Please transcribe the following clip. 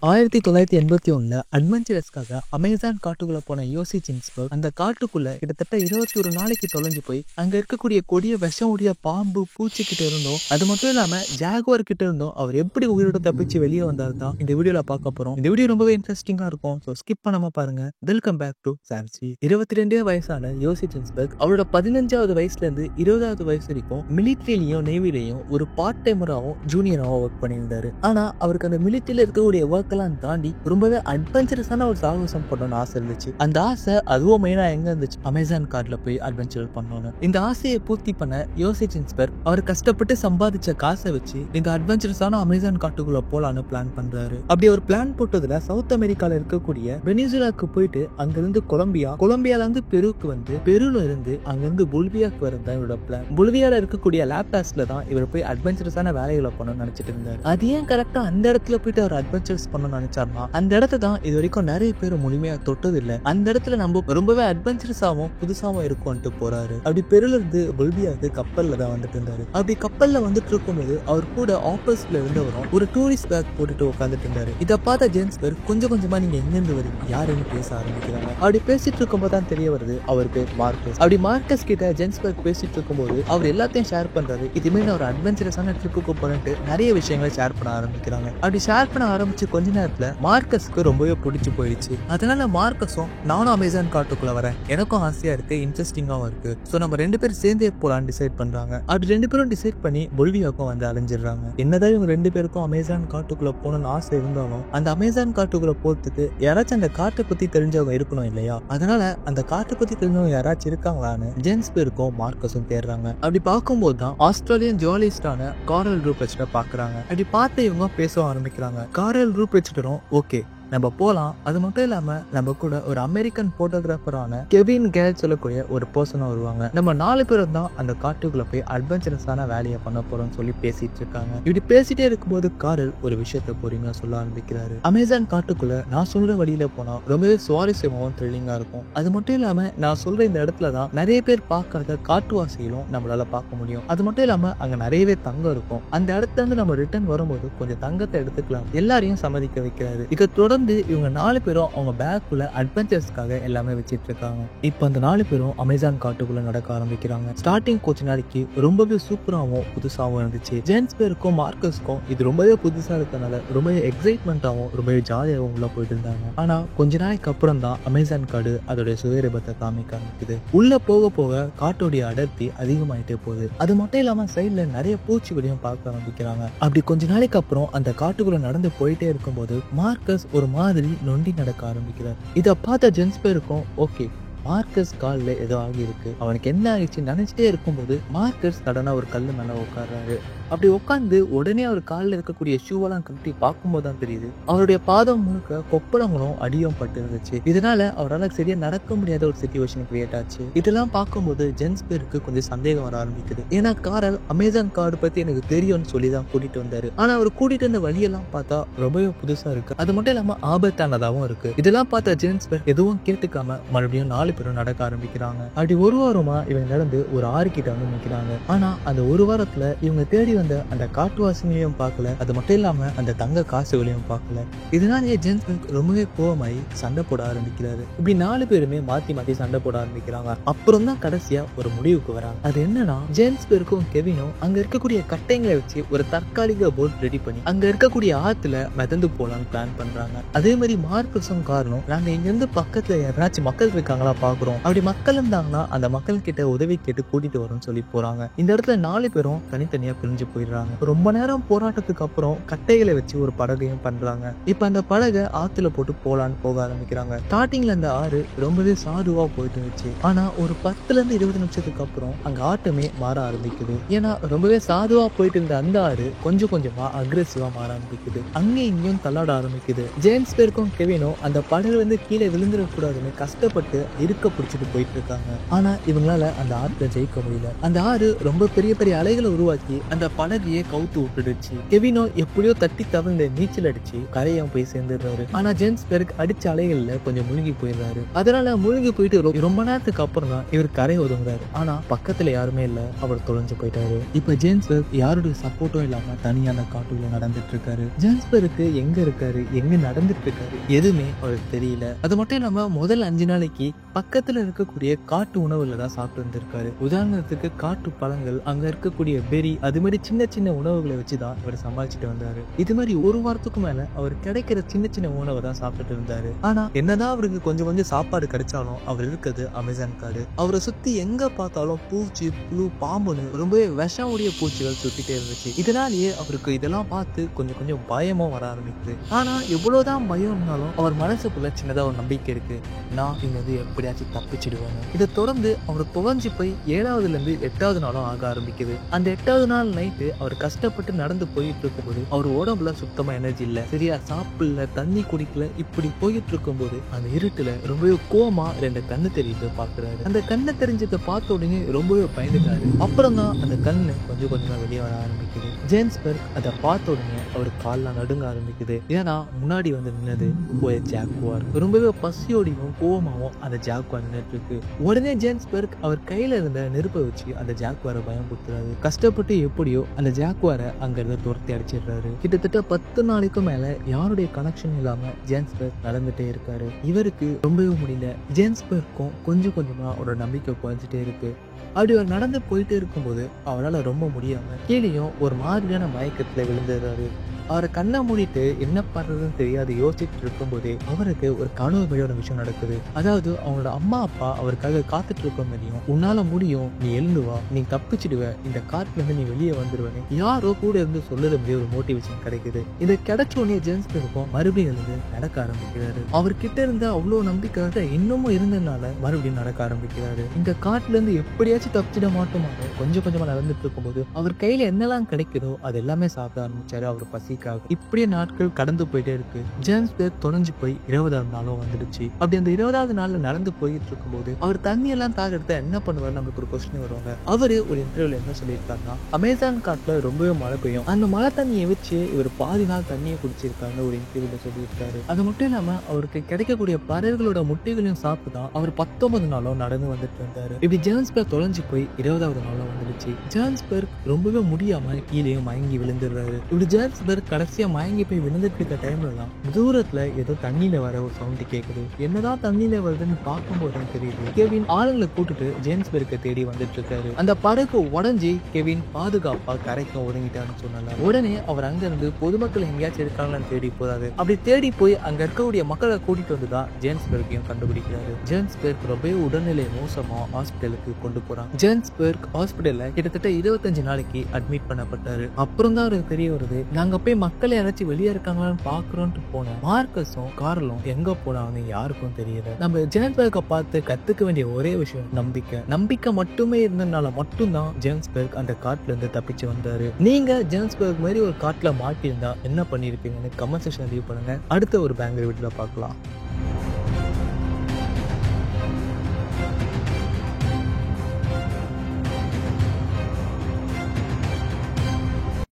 1981 அட்வென்ச்சரஸ்க்காக Amazon காட்டுக்குள்ள போன யோசி ஜின்ஸ்பர்க் அந்த காட்டுக்குள்ள கிட்டத்தட்ட 21 நாளைக்கு தொலைஞ்சு போய் அங்க இருக்கக்கூடிய கொடிய விஷம் உடைய பாம்பு பூச்சி கிட்ட இருந்தோம். அது மட்டும் இல்லாம ஜாகுவார் கிட்ட இருந்தோம் அவர் எப்படி உயிரோட தப்பிச்சு வெளியே வந்தாரு தான் இந்த வீடியோல பார்க்க போறோம். இந்த வீடியோ ரொம்பவே இன்ட்ரெஸ்டிங்கா இருக்கும். ஸோ ஸ்கிப் பண்ணாம பாருங்க. Welcome back to சாம்சி. 22 வயசான யோசி ஜின்ஸ்பர்க் அவரோட 15வது வயசுல இருந்து 20வது வயசு வரைக்கும் மிலிட்ரிலையும் நேவிலையும் ஒரு பார்ட் டைமராகவும் ஜூனியராகவும் ஒர்க் பண்ணியிருந்தாரு. ஆனா அவருக்கு அந்த மிலிட்ரியில இருக்கக்கூடிய ஒர்க் தாண்டி ரொம்பவே அட்வென்ச்சரஸான ஒரு சாகசம் பண்ணணும்னு ஆசை இருந்துச்சு. அந்த ஆசை அதுவும் மெயினா எங்க இருந்துச்சு, அமேசான் காட்டுல போய் அட்வென்ச்சர் பண்ணணும். இந்த ஆசையை பூர்த்தி பண்ண யோசி ஜின்ஸ்பர்க் அவர் கஷ்டப்பட்டு சம்பாதிச்ச காசை வச்சு இந்த அட்வென்ச்சரஸான அமேசான் காட்டுக்குள்ள போலான்னு பிளான் பண்றாரு. அப்படி ஒரு பிளான் போட்டதுல சவுத் அமெரிக்கால இருக்கக்கூடிய வெனிசுலாக்கு போயிட்டு அங்கிருந்து கொலம்பியால இருந்து பெருவுக்கு வந்து பெருல இருந்து அங்கிருந்து பொலிவியாக்கு வரது தான் இவரோட பிளான். பொலிவியால இருக்கக்கூடிய லேப்டாஸ்ல தான் இவர் போய் அட்வென்ச்சரஸான வேலைகளை பண்ணணும்னு நினைச்சிட்டு இருந்தாரு. அது ஏன் கரெக்டா அந்த இடத்துல போயிட்டு அவர் அட்வென்ச்சர்ஸ் பண்ண நினைச்சாருன்னா அந்த இடத்தை தான் இது வரைக்கும் நிறைய பேர் முழுமையா தொட்டது இல்லை. அந்த இடத்துல நம்ம ரொம்பவே அட்வென்ச்சரஸாவும் புதுசாவும் இருக்கும்ட்டு போறாரு. அப்படி பெருல இருந்து பொலிவியாவுக்கு கப்பல்ல தான் வந்துட்டு இருந்தாரு. அப்படி கப்பல்ல வந்துட்டு இருக்கும்போது அவர் கூட ஆப்போசிட்ல இருந்தவரும் ஒரு டூரிஸ்ட் பேக் போட்டுட்டு உட்காந்துட்டு இருந்தாரு. இதை பார்த்த ஜேம்ஸ்பர்க் கொஞ்சம் கொஞ்சமா நீங்க எங்கிருந்து வரீங்க யாருன்னு பேச ஆரம்பிக்கிறாங்க. அப்படி பேசிட்டு இருக்கும்போது தான் தெரிய வருது அவர் பேர் மார்க்கஸ். அப்படி மார்க்கஸ் கிட்ட ஜேம்ஸ்பர்க் பேசிட்டு இருக்கும்போது அவர் எல்லாத்தையும் ஷேர் பண்றாரு. இதுமே நான் ஒரு அட்வென்ச்சரஸான ட்ரிப்புக்கு போறேன்ட்டு நிறைய விஷயங்களை ஷேர் பண்ண ஆரம்பிக்கிறாங்க. அப்படி ஷேர் பண்ண ஆரம்பிச்சு கொஞ்ச நேரத்துல மார்க்கஸ்க்கு ரொம்பவே பிடிச்சு போயிடுச்சு. அதனால மார்க்கஸும் நானும் அமேசான் காட்டுக்குள்ள வரேன், எனக்கும் ஆசையா இருக்கு, இன்ட்ரெஸ்டிங்காவும் இருக்கு, சோ நம்ம ரெண்டு பேரும் சேர்ந்தே போலான்னு டிசைட் பண்றாங்க. அப்படி ரெண்டு பேரும் டிசைட் பண்ணி பொலிவியாவுக்கும் வந்து அலைஞ்சிடுறாங்க. என்னதான் இவங்க ரெண்டு பேருக்கும் அமேசான் காட்டுக்குள்ள போகணும்னு ஆசை இருந்தாலும் அந்த அமேசான் காட்டுக்குள்ள போறதுக்கு யாராச்சும் அந்த காட்டை பத்தி தெரிஞ்சவங்க இருக்கணும் இல்லையா? அதனால அந்த காட்டை பத்தி தெரிஞ்சவங்க யாராச்சும் இருக்காங்களான்னு ஜேம்ஸ்பர்க்கும் மார்க்கஸும் தேடுறாங்க. அப்படி பார்க்கும்போது தான் ஆஸ்திரேலியன் ஜுவலிஸ்டான காரல் ரூபெர்ட்டை பாக்குறாங்க. அப்படி பார்த்து இவங்க பேச ஆரம்பிக்கிறாங்க. காரல் ரூபெர்ட்டரும் ஓகே நம்ம போலாம், அது மட்டும் இல்லாம நம்ம கூட ஒரு அமெரிக்கன் போட்டோகிராஃபரான கெவின் கேல் சொல்லக்கூடிய ஒரு பர்சனா வருவாங்க. நம்ம 4 பேரும் தான் அந்த காட்டுக்குள்ள போய் அட்வென்ச்சரஸான வேலையை பண்ண போறோம்னு சொல்லி பேசிட்டு இருக்காங்க. இப்படி பேசிட்டே இருக்கும்போது காரல் ஒரு விஷயத்த பொறுமையா சொல்ல ஆரம்பிக்கிறாரு. அமேசான் காட்டுக்குள்ள நான் சொல்ற வழியில போனா ரொம்பவே சுவாரஸ்யமாவும் த்ரில்லிங்கா இருக்கும். அது மட்டும் இல்லாம நான் சொல்ற இந்த இடத்துல தான் நிறைய பேர் பார்க்காத காட்டுவாசிகளும் நம்மளால பார்க்க முடியும். அது மட்டும் இல்லாம அங்க நிறையவே தங்கம் இருக்கும். அந்த இடத்துல இருந்து நம்ம ரிட்டர்ன் வரும்போது கொஞ்சம் தங்கத்தை எடுத்துக்கலாம் எல்லாரையும் சம்மதிக்க வைக்கிறாரு. இதை தொடர்ந்து இவங்க 4 பேரும் அவங்க பேக்குள்ள அட்வென்ச்சர்ஸ்க்காக எல்லாமே வச்சிட்டு இருக்காங்க. இப்போ அந்த 4 பேரும் அமேசான் காட்டுக்குள்ள நடக்க ஆரம்பிக்கிறாங்க. ஸ்டார்டிங் கொஞ்ச நாளைக்கு ரொம்பவே சூப்பராகவும் புதுசாகவும் இருந்துச்சு. ஜேம்ஸ்பர்க்கும் மார்க்கஸ்க்கும் இது ரொம்பவே புதுசா இருக்கனால ரொம்பவே எக்ஸைட்மெண்ட்டாகவும் ரொம்பவே ஜாலியாகவும் உள்ள போயிட்டு இருந்தாங்க. ஆனா கொஞ்ச நாளைக்கு அப்புறம் தான் அமேசான் காடு அதோட சுயரூபத்தை காமிக்க ஆரம்பிக்குது. உள்ள போக போக காட்டோடைய அடர்த்தி அதிகமாயிட்டே போகுது. அது மட்டும் இல்லாம சைட்ல நிறைய பூச்சிகளையும் பார்க்க ஆரம்பிக்கிறாங்க. அப்படி கொஞ்ச நாளைக்கு அப்புறம் அந்த காட்டுக்குள்ள நடந்து போயிட்டே இருக்கும்போது மார்க்கஸ் ஒரு மாதிரி நொண்டி நடக்க ஆரம்பிக்கிறார். இதை பார்த்த ஜேம்ஸ்பர்க்கும் ஓகே மார்க்கஸ் கால்ல ஏதோ ஆகி இருக்கு, அவனுக்கு என்ன ஆயிடுச்சு நினைச்சிட்டே இருக்கும்போது மார்க்கஸ் சடனா ஒரு கல்லு மேல உட்கார்றாரு. அப்படி உட்காந்து உடனே அவர் காலில் இருக்கக்கூடிய ஷூவெல்லாம் கட்டி பார்க்கும்போது தான் தெரியுது அவருடைய பாதம் முழுக்க கொப்பளங்களும் அடியும் பட்டு இருந்துச்சு. இதனால அவரால் சரியா நடக்க முடியாத ஒரு சிச்சுவேஷன் கிரியேட் ஆச்சு. இதெல்லாம் பார்க்கும்போது ஜேம்ஸ்பர்க்கு கொஞ்சம் சந்தேகம் வர ஆரம்பிக்குது. ஏன்னா காரல் அமேசான் காடு பத்தி எனக்கு தெரியும்னு சொல்லி தான் கூட்டிட்டு வந்தாரு. ஆனா அவர் கூட்டிட்டு வந்த வழியெல்லாம் பார்த்தா ரொம்பவே புதுசா இருக்கு. அது மட்டும் இல்லாம ஆபத்தானதாகவும் இருக்கு. இதெல்லாம் பார்த்த ஜேம்ஸ்பர்க் எதுவும் கேட்டுக்காம மறுபடியும் 4 பேரும் நடக்க ஆரம்பிக்கிறாங்க. அப்படி ஒரு வாரமா இவங்க நடந்து ஒரு ஆறு கிட்ட வந்து நிக்கிறாங்க. ஆனா அந்த ஒரு வாரத்துல இவங்க தேடி வந்த அந்த காட்டுவாசிகளையும் பார்க்கல, அது மட்டும் இல்லாம அந்த தங்க காசுகளையும் பார்க்கல. இதனாலேயே ஜேம்ஸ்பர்க் ரொம்பவே கோவமாயி சண்டை போட ஆரம்பிக்கிறாரு. இப்படி 4 பேருமே மாத்தி மாத்தி சண்டை போட ஆரம்பிக்கிறாங்க. அப்புறம் தான் கடைசியா ஒரு முடிவுக்கு வராங்க. அது என்னன்னா ஜேம்ஸ்பர்க்கும் கெவினும் அங்க இருக்கக்கூடிய கட்டைங்களை வச்சு ஒரு தற்காலிக போட் ரெடி பண்ணி அங்க இருக்கக்கூடிய ஆத்துல மிதந்து போலான்னு பிளான் பண்றாங்க. அதே மாதிரி மார்க்கஸும் காரணம் நாங்க இங்க இருந்து பக்கத்துல யாராச்சும் மக்கள் இருக்காங்களா பாக்குறோம், அப்படி மக்கள் இருந்தாங்கன்னா அந்த மக்கள் கிட்ட உதவி கேட்டு கூட்டிட்டு வரும் சொல்லி போறாங்க. இந்த இடத்துல 4 பேரும் தனித்தனியா பிரிஞ்சு போயிடுறாங்க. ரொம்ப நேரம் போராட்டத்துக்கு அப்புறம் கட்டைகளை வச்சு ஒரு படகையும் பண்றாங்க. இப்ப அந்த படகை ஆத்துல போட்டு போலான்னு போக ஆரம்பிக்கிறாங்க. ஸ்டார்டிங்ல அந்த ஆறு ரொம்பவே சாதுவா போயிட்டு இருந்துச்சு. ஆனா ஒரு 10ல இருந்து 20 நிமிஷத்துக்கு அப்புறம் அங்க ஆட்டமே மாற ஆரம்பிக்குது. ஏன்னா ரொம்பவே சாதுவா போயிட்டு இருந்த அந்த ஆறு கொஞ்சம் கொஞ்சமா அக்ரெசிவா மாற ஆரம்பிக்குது. அங்கேயும் இங்கேயும் தள்ளாட ஆரம்பிக்குது. ஜேம்ஸ்பர்க்கும் கெவினும் அந்த படகு வந்து கீழே விழுந்துடக்கூடாதுன்னு கஷ்டப்பட்டு இருக்க பிடிச்சிட்டு போயிட்டு இருக்காங்க. ஆனா இவங்களால அந்த ஆற்றை ஜெயிக்க முடியல. அந்த ஆறு ரொம்ப பெரிய பெரிய அலைகளை உருவாக்கி அந்த படகையே கவுத்து விட்டுடுச்சு. கெவினோ எப்படியோ தட்டி தவிர்ந்து நீச்சல் அடிச்சு கரையும் போய் சேர்ந்துடுறாரு. ஆனா ஜேம்ஸ்பெர்க் அடிச்ச அலைகள்ல கொஞ்சம் முழுகி போயிடுறாரு. அதனால முழுகி போயிட்டு ரொம்ப நேரத்துக்கு அப்புறம் தான் இவர் கரை ஒதுங்குறாரு. ஆனா பக்கத்துல யாருமே இல்ல, அவர் தொலைஞ்சு போயிட்டாரு. இப்ப ஜேம்ஸ்பெர்க் யாருடைய சப்போர்ட்டும் இல்லாம தனியா அந்த காட்டுக்குள்ள நடந்துட்டு இருக்காரு. ஜேம்ஸ்பெர்க்கு எங்க இருக்காரு, எங்க நடந்துட்டு இருக்காரு எதுவுமே அவருக்கு தெரியல. அது மட்டும் இல்லாம முதல் 5 நாளைக்கு பக்கத்துல இருக்கக்கூடிய காட்டு உணவுல தான் சாப்பிட்டு இருந்திருக்காரு. உதாரணத்துக்கு காட்டு பழங்கள், அங்க இருக்கக்கூடிய பெரி, அது மாதிரி சின்ன சின்ன உணவுகளை வச்சுதான் இவர் சமாளிச்சுட்டு வந்தாரு. இது மாதிரி ஒரு வாரத்துக்கு மேல அவர் கிடைக்கிற சின்ன சின்ன உணவை தான் சாப்பிட்டுட்டு இருந்தாரு. ஆனா என்னதான் அவருக்கு கொஞ்சம் கொஞ்சம் சாப்பாடு கிடைச்சாலும் அவர் இருக்கிறது அமேசான் காடு. அவரை சுத்தி எங்க பார்த்தாலும் பூச்சி, புழு, பாம்புன்னு ரொம்பவே விஷம் உடைய பூச்சிகள் சுத்திட்டே இருந்துச்சு. இதனாலேயே அவருக்கு இதெல்லாம் பார்த்து கொஞ்சம் கொஞ்சம் பயமும் வர ஆரம்பிக்குது. ஆனா எவ்வளவுதான் பயம் இருந்தாலும் அவர் மனசுக்குள்ள சின்னதா ஒரு நம்பிக்கை இருக்கு. நான் இங்க எப்படியாச்சும் தப்பிச்சிடுவாங்க. இதை தொடர்ந்து அவர் தொலைஞ்சு போய் 7வதுல இருந்து 8வது நாளும் ஆக ஆரம்பிக்குது. அந்த 8வது நாள் நைட்டு அவர் கஷ்டப்பட்டு நடந்து போயிட்டு இருக்கும்போது அவர் உடம்புல சுத்தமா எனர்ஜி இல்ல, சரியா சாப்பிடல, தண்ணி குடிக்கல. இப்படி போயிட்டு இருக்கும் போது அந்த இருட்டுல ரொம்பவே கோமா 2 கண்ணு தெரியுது பாக்குறாரு. அந்த கண்ணை தெரிஞ்சதை பார்த்த உடனே ரொம்பவே பயந்துட்டாரு. அப்புறம் தான் அந்த கண்ணு கொஞ்சம் கொஞ்சமா வெளியே வர ஆரம்பிக்குது. ஜேம்ஸ்பெர்க் அதை பார்த்த உடனே அவர் கால்லாம் நடுங்க ஆரம்பிக்குது. ஏன்னா முன்னாடி வந்து நின்னது ஒரு ஜாக்குவார். ரொம்பவே பசியோடையும் கோவமாவும் அந்த ஜாக்குவார் நின்றுட்டு இருக்கு. உடனே ஜேம்ஸ்பெர்க் அவர் கையில இருந்த நெருப்பை வச்சு அந்த ஜாக்குவாரை பயன்படுத்துறாரு. கஷ்டப்பட்டு எப்படியோ அந்த ஜாக்குவாரை அங்க இருந்து துரத்தி அடிச்சிடுறாரு. கிட்டத்தட்ட 10 நாளைக்கும் மேல யாருடைய கனெக்ஷன் இல்லாம ஜேம்ஸ்பெர்க் நடந்துட்டே இருக்காரு. இவருக்கு ரொம்பவே முடியல. ஜேம்ஸ்பெர்க்கும் கொஞ்சம் கொஞ்சமா ஒரு நம்பிக்கை குறைஞ்சிட்டே இருக்கு. அப்படி அவர் நடந்து போயிட்டே இருக்கும்போது அவரால் ரொம்ப முடியாம கீழேயும் ஒரு மாதிரியான மயக்கத்துல விழுந்துடுறாரு. அவரை கண்ணை மூடிட்டு என்ன பண்றதுன்னு தெரியாது யோசிச்சுட்டு இருக்கும் போதே அவருக்கு ஒரு கனவு வழியோட விஷயம் நடக்குது. அதாவது அவங்களோட அம்மா அப்பா அவருக்காக காத்துட்டு இருக்க மாதிரியும், உன்னால முடியும், நீ எழுந்து வா, நீ தப்பிச்சிடுவ, இந்த காட்டுல இருந்து நீ வெளியே வந்துடுவேன்னு யாரோ கூட இருந்து சொல்லுற மாதிரி ஒரு மோட்டிவேஷன் கிடைக்குது. இதை கிடைச்ச உடனே ஜேம்ஸ்பெர்க்கும் மறுபடியும் எழுந்து நடக்க ஆரம்பிக்கிறாரு. அவர்கிட்ட இருந்த அவ்வளவு நம்பிக்கை இன்னமும் இருந்ததுனால மறுபடியும் நடக்க ஆரம்பிக்கிறாரு. இந்த காட்டுல இருந்து எப்படியாச்சும் தப்பிச்சிட மாட்டோமான்னு கொஞ்சம் கொஞ்சமா நடந்துட்டு இருக்கும்போது அவர் கையில என்னெல்லாம் கிடைக்குதோ அது எல்லாமே சாப்பிட ஆரம்பிச்சாரு. அவர் பசி இப்படியே நாட்கள் கடந்து போயிட்டே இருக்கு. ஜேம்ஸ்பெர்க் தொலைஞ்சு போய் 20வது நாளும் வந்துடுச்சு. அப்படி அந்த 20வது நாள்ல நடந்து போயிட்டு இருக்கும் போது அவர் தண்ணி எல்லாம் தாகெடுத்த என்ன பண்ணுவாரு, நமக்கு ஒரு கொஸ்டின் வருவாங்க. அவரு ஒரு இன்டர்வியூல என்ன சொல்லியிருக்காருன்னா, அமேசான் காட்டுல ரொம்பவே மழை பெய்யும், அந்த மழை தண்ணியை வச்சு இவர் பாதி நாள் தண்ணியை குடிச்சிருக்காங்க ஒரு இன்டர்வியூல சொல்லியிருக்காரு. அது மட்டும் இல்லாம அவருக்கு கிடைக்கக்கூடிய பறவைகளோட முட்டைகளையும் சாப்பிட்டுதான் அவர் 19 நாளும் நடந்து வந்துட்டு இருந்தாரு. இப்படி ஜேம்ஸ்பெர்க் தொலைஞ்சு போய் 20வது நாளும் வந்துடுச்சு. ஜேம்ஸ்பெர்க் ரொம்பவே முடியாம கீழே மயங்கி விழுந்துடுறாரு. இப்படி ஜேம்ஸ்பெர்க் கடைசியா மயங்கி போய் விழுந்துட்டு இருக்க டைம்ல தான் தூரத்துல ஏதோ தண்ணியில வர ஒரு சவுண்ட் கேக்குது. என்னதான் தண்ணியில வருதுன்னு பார்க்கும்போது தெரியுது கெவின் ஆளுங்களை கூட்டிட்டு ஜேம்ஸ்பெர்க்கை தேடி வந்துட்டு இருக்காரு. அந்த படகு உடஞ்சி கெவின் பாதுகாப்பா கரைக்கும் ஒதுங்கிட்டான்னு சொன்னால உடனே அவர் அங்க இருந்து பொதுமக்கள் எங்கேயாச்சும் இருக்காங்கன்னு தேடி போறாரு. அப்படி தேடி போய் அங்க இருக்கக்கூடிய மக்களை கூட்டிட்டு வந்துதான் ஜேம்ஸ்பெர்க்கையும் கண்டுபிடிக்கிறாரு. ஜேம்ஸ்பெர்க் ரொம்பவே உடல்நிலை மோசமா ஹாஸ்பிட்டலுக்கு கொண்டு போறாங்க. ஜேம்ஸ்பெர்க் ஹாஸ்பிட்டல்ல கிட்டத்தட்ட 25 நாளைக்கு அட்மிட் பண்ணப்பட்டாரு. அப்புறம் தான் அவருக்கு தெரிய வருது, நாங்க போய் மக்கள் யாராச்சும் வெளியே இருக்காங்களான்னு பாக்குறோம்னு போன மார்க்கஸும் கார்லும் எங்க போனாங்கன்னு யாருக்கும் தெரியல. நம்ம ஜேம்ஸ்பெர்க்கை பார்த்து கத்துக்க வேண்டிய ஒரே விஷயம் நம்பிக்கை. நம்பிக்கை மட்டுமே இருந்ததுனால மட்டும்தான் ஜேம்ஸ்பெர்க் அந்த காட்டுல இருந்து தப்பிச்சு வந்தாரு. நீங்க ஜேம்ஸ்பெர்க் மாதிரி ஒரு காட்டுல மாட்டியிருந்தா என்ன பண்ணிருப்பீங்கன்னு கமெண்ட் செக்ஷன் லீவ் பண்ணுங்க. அடுத்த ஒரு பேங்கர் வீட்டுல பார்க்கலாம்.